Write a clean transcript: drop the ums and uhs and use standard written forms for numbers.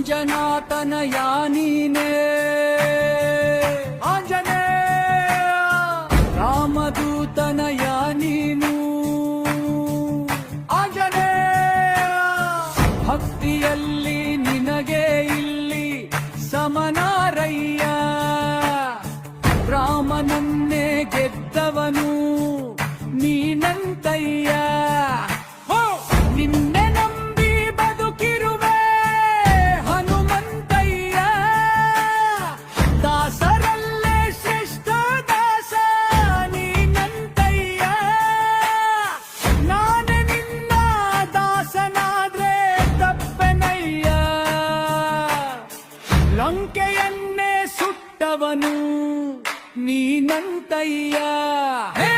ಅಂಜನಾತನಯ ನೀನೇ ಆಂಜನೇಯ ರಾಮದೂತನಯ ನೀನು ಆಂಜನೇಯ ಭಕ್ತಿಯಲ್ಲಿ ನಿನಗೆ ಇಲ್ಲಿ ಸಮನಾರಯ್ಯ ರಾಮನನ್ನೇ ಗೆದ್ದವನು ನೀನಂತಯ್ಯ ನಿನ್ನೆ ನಂಬಿ ಬದುಕಿರುವೆ ಹನುಮಂತಯ್ಯ ದಾಸರಲ್ಲೇ ಶ್ರೇಷ್ಠ ದಾಸ ನೀನಂತಯ್ಯ ನಾನೇ ನಿನ್ನ ದಾಸನಾದ್ರೆ ತಪ್ಪೆನಯ್ಯ ಲಂಕೆಯನ್ನೇ ಸುಟ್ಟವನು ನೀನಂತಯ್ಯ ಹೇ